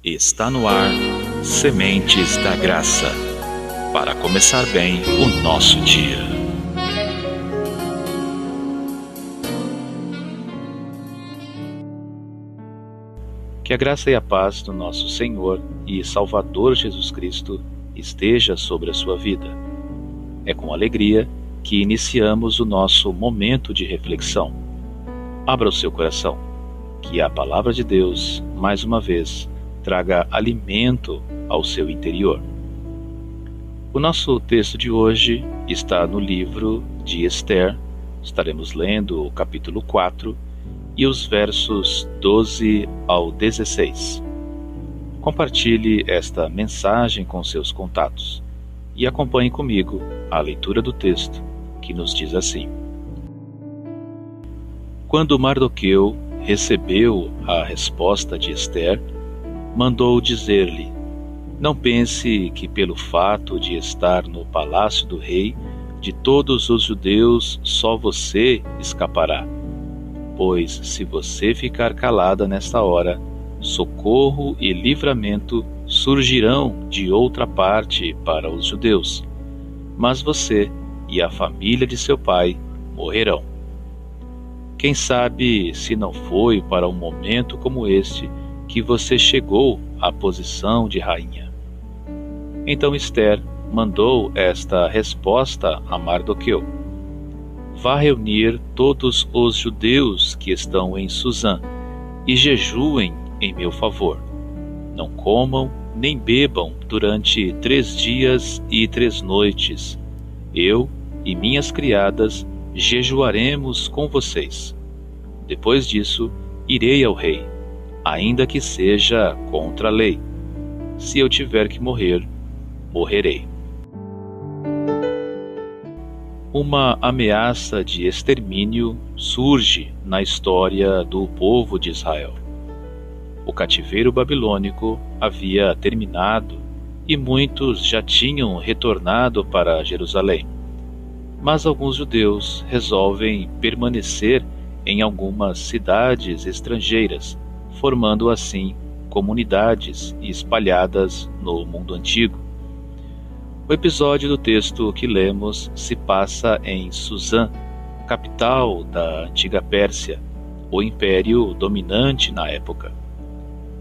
Está no ar Sementes da Graça, para começar bem o nosso dia. Que a graça e a paz do nosso Senhor e Salvador Jesus Cristo esteja sobre a sua vida. É com alegria que iniciamos o nosso momento de reflexão. Abra o seu coração, que a palavra de Deus, mais uma vez, traga alimento ao seu interior. O nosso texto de hoje está no livro de Esther. Estaremos lendo o capítulo 4 e os versos 12 ao 16. Compartilhe esta mensagem com seus contatos e acompanhe comigo a leitura do texto, que nos diz assim: Quando Mardoqueu recebeu a resposta de Esther, mandou dizer-lhe: Não pense que pelo fato de estar no palácio do rei, de todos os judeus só você escapará. Pois se você ficar calada nesta hora, socorro e livramento surgirão de outra parte para os judeus, mas você e a família de seu pai morrerão. Quem sabe se não foi para um momento como este que você chegou à posição de rainha. Então Esther mandou esta resposta a Mardoqueu: Vá reunir todos os judeus que estão em Suzã e jejuem em meu favor. Não comam nem bebam durante 3 dias e 3 noites. Eu e minhas criadas jejuaremos com vocês. Depois disso, irei ao rei, ainda que seja contra a lei. Se eu tiver que morrer, morrerei. Uma ameaça de extermínio surge na história do povo de Israel. O cativeiro babilônico havia terminado e muitos já tinham retornado para Jerusalém. Mas alguns judeus resolvem permanecer em algumas cidades estrangeiras, formando assim comunidades espalhadas no mundo antigo. O episódio do texto que lemos se passa em Suzã, capital da antiga Pérsia, o império dominante na época.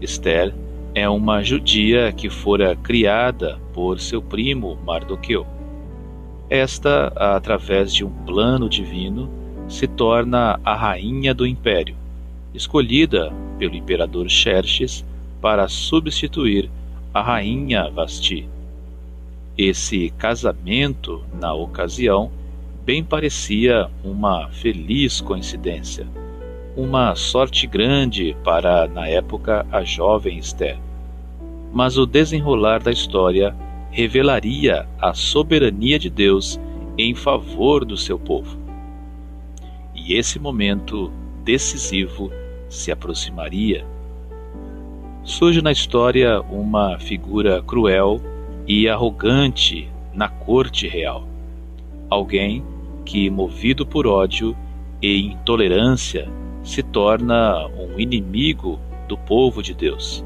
Esther é uma judia que fora criada por seu primo Mardoqueu. Esta, através de um plano divino, se torna a rainha do império, escolhida pelo imperador Xerxes para substituir a rainha Vasti. Esse casamento, na ocasião, bem parecia uma feliz coincidência, uma sorte grande para, na época, a jovem Esther. Mas o desenrolar da história revelaria a soberania de Deus em favor do seu povo. E esse momento decisivo se aproximaria. Surge na história uma figura cruel e arrogante na corte real. Alguém que, movido por ódio e intolerância, se torna um inimigo do povo de Deus.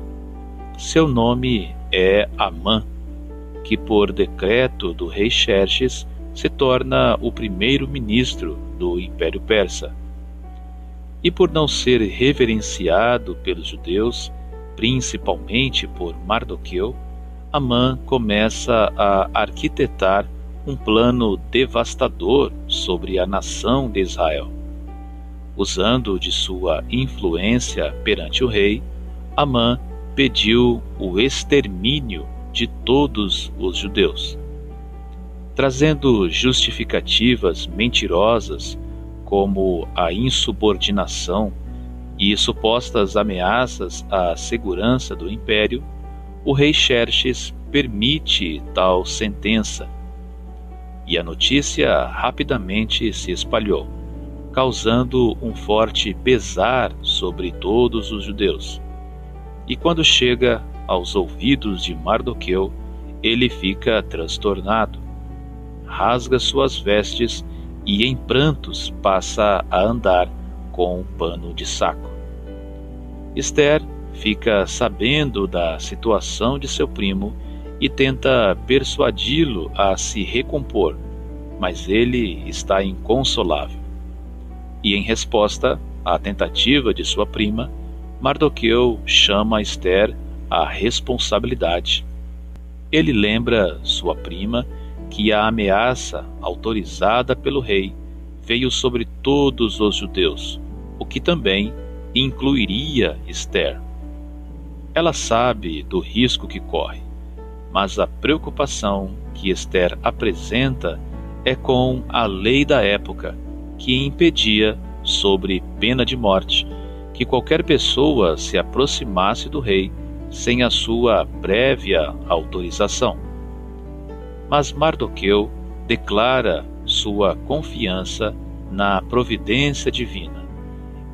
Seu nome é Amã, que por decreto do rei Xerxes se torna o primeiro-ministro do Império Persa. E por não ser reverenciado pelos judeus, principalmente por Mardoqueu, Amã começa a arquitetar um plano devastador sobre a nação de Israel. Usando de sua influência perante o rei, Amã pediu o extermínio de todos os judeus. Trazendo justificativas mentirosas, como a insubordinação e supostas ameaças à segurança do império, o rei Xerxes permite tal sentença. E a notícia rapidamente se espalhou, causando um forte pesar sobre todos os judeus. E quando chega aos ouvidos de Mardoqueu, ele fica transtornado, rasga suas vestes e em prantos passa a andar com um pano de saco. Esther fica sabendo da situação de seu primo e tenta persuadi-lo a se recompor, mas ele está inconsolável. E em resposta à tentativa de sua prima, Mardoqueu chama Ester à responsabilidade. Ele lembra sua prima que a ameaça autorizada pelo rei veio sobre todos os judeus, o que também incluiria Ester. Ela sabe do risco que corre, mas a preocupação que Ester apresenta é com a lei da época, que impedia, sob pena de morte, que qualquer pessoa se aproximasse do rei sem a sua prévia autorização. Mas Mardoqueu declara sua confiança na providência divina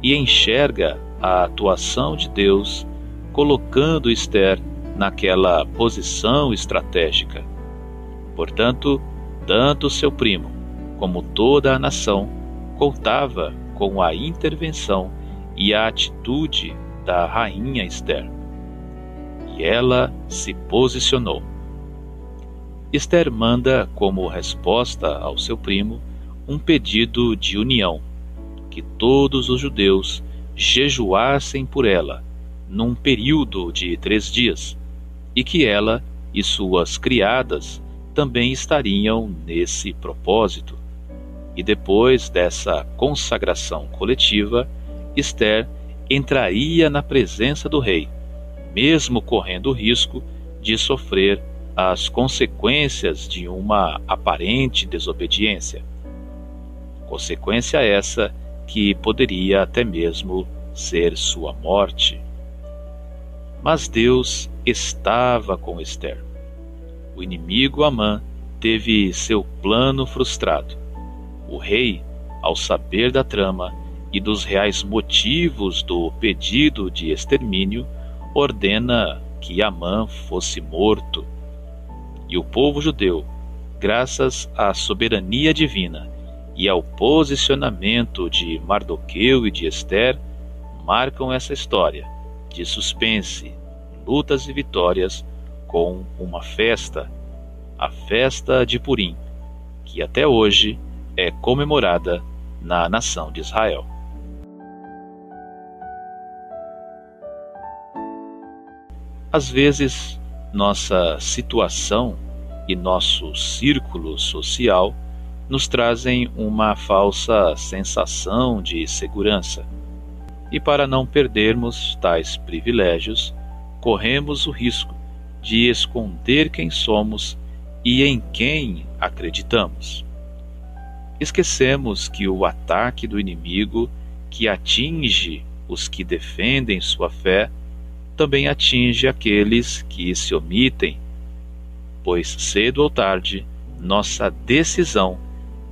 e enxerga a atuação de Deus colocando Ester naquela posição estratégica. Portanto, tanto seu primo como toda a nação contava com a intervenção e a atitude da rainha Ester. E ela se posicionou. Ester manda como resposta ao seu primo um pedido de união, que todos os judeus jejuassem por ela num período de 3 dias, e que ela e suas criadas também estariam nesse propósito. E depois dessa consagração coletiva, Ester entraria na presença do rei, mesmo correndo o risco de sofrer as consequências de uma aparente desobediência. Consequência essa que poderia até mesmo ser sua morte. Mas Deus estava com Ester. O inimigo Amã teve seu plano frustrado. O rei, ao saber da trama e dos reais motivos do pedido de extermínio, ordena que Amã fosse morto. E o povo judeu, graças à soberania divina e ao posicionamento de Mardoqueu e de Ester, marcam essa história de suspense, lutas e vitórias com uma festa, a festa de Purim, que até hoje é comemorada na nação de Israel. Às vezes, nossa situação e nosso círculo social nos trazem uma falsa sensação de segurança. E para não perdermos tais privilégios, corremos o risco de esconder quem somos e em quem acreditamos. Esquecemos que o ataque do inimigo, que atinge os que defendem sua fé, também atinge aqueles que se omitem, pois cedo ou tarde nossa decisão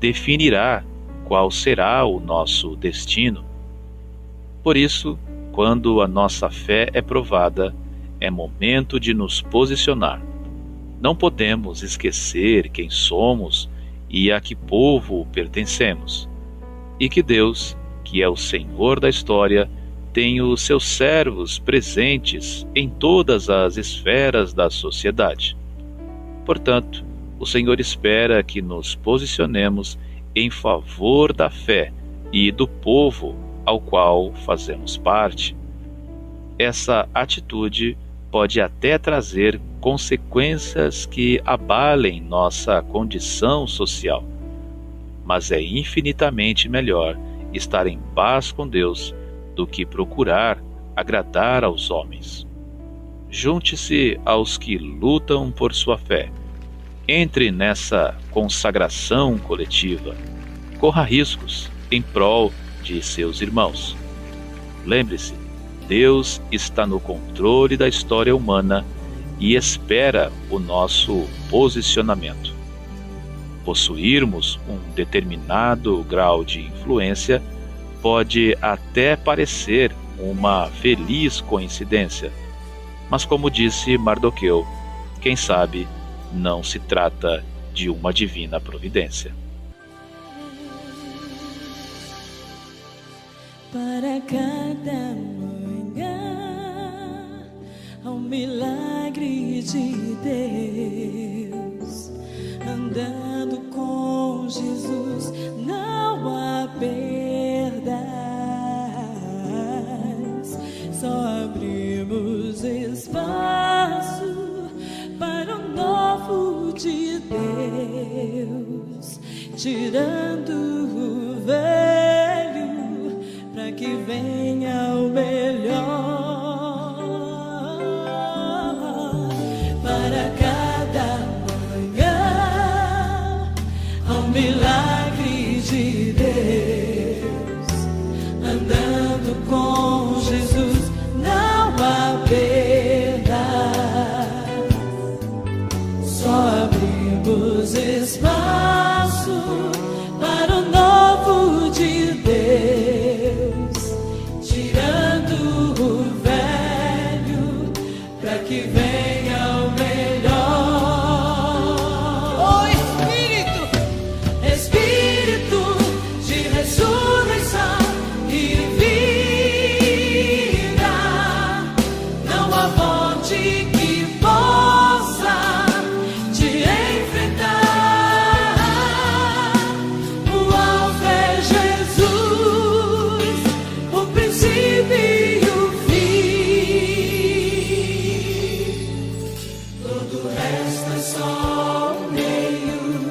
definirá qual será o nosso destino. Por isso, quando a nossa fé é provada, é momento de nos posicionar. Não podemos esquecer quem somos e a que povo pertencemos, e que Deus, que é o Senhor da história, tem os seus servos presentes em todas as esferas da sociedade. Portanto, o Senhor espera que nos posicionemos em favor da fé e do povo ao qual fazemos parte. Essa atitude pode até trazer consequências que abalem nossa condição social, mas é infinitamente melhor estar em paz com Deus do que procurar agradar aos homens. Junte-se aos que lutam por sua fé. Entre nessa consagração coletiva. Corra riscos em prol de seus irmãos. Lembre-se, Deus está no controle da história humana e espera o nosso posicionamento. Possuirmos um determinado grau de influência pode até parecer uma feliz coincidência, mas como disse Mardoqueu, quem sabe não se trata de uma divina providência. Para cada manhã milagre de Deus. Andando com Jesus não há perdas, só abrimos espaço para o novo de Deus, tirando o velho para que venha o melhor. Para cada manhã há um milagre de Deus. Andando com Jesus não há perda, só abrimos espaço para o novo de Deus, tirando o velho para que venha o melhor. Oh Espírito, Espírito de ressurreição e vida, não há morte que possa te enfrentar. O alvo é Jesus, o princípio e o fim. Todo o resto é só um meio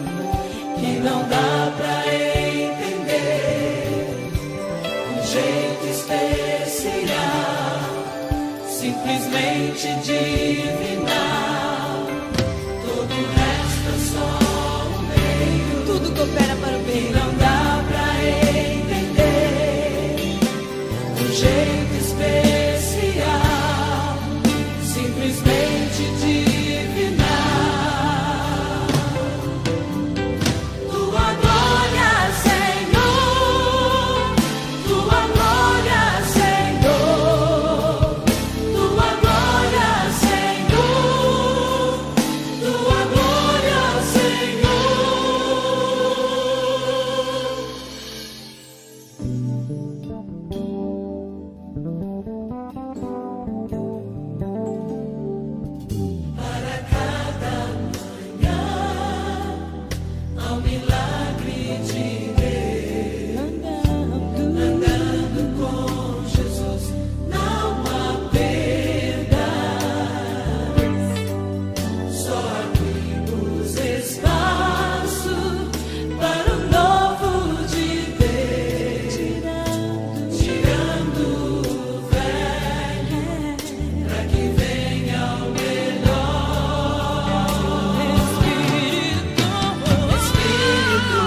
que não dá pra entender. Um jeito especial, simplesmente divinal. Todo o resto é só um meio, tudo coopera para o bem. Não dá pra entender. Um jeito especial, simplesmente divinal. Tua glória, Senhor. Tua glória, Senhor. Tua glória, Senhor. Tua glória, Senhor. Para cada manhã há um milagre de Deus. Andando com Jesus não há perdas, só abrimos espaço para o novo de Deus, tirando o velho para que venha o melhor. Espírito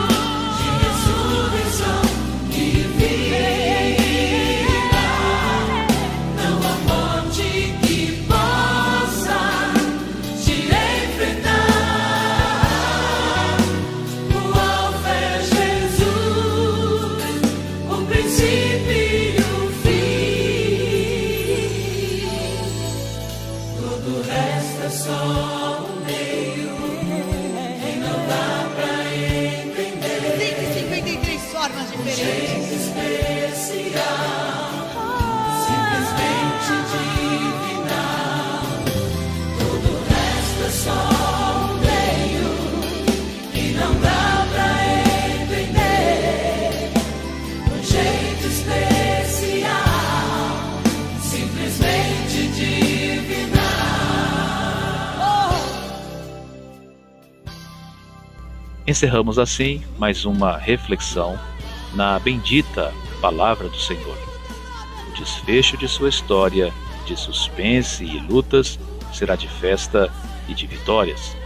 de ressurreição e vida, não há morte que possa te enfrentar. O alvo é Jesus, o princípio e o fim. Todo o resto é só um meio que não dá pra entender. 153 formas diferentes. Jeito especial, simplesmente divinal. Todo o resto é só um meio que não dá pra entender. Um jeito especial, simplesmente divinal. Encerramos assim mais uma reflexão na bendita Palavra do Senhor. O desfecho de sua história de suspense e lutas será de festa e de vitórias.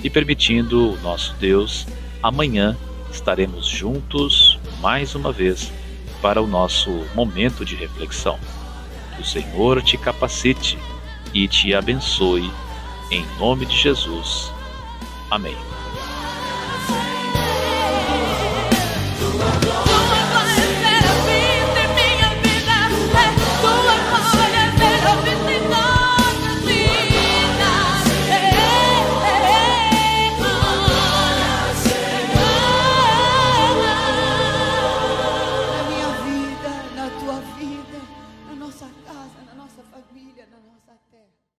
E permitindo o nosso Deus, amanhã estaremos juntos mais uma vez para o nosso momento de reflexão. Que o Senhor te capacite e te abençoe, em nome de Jesus. Amém.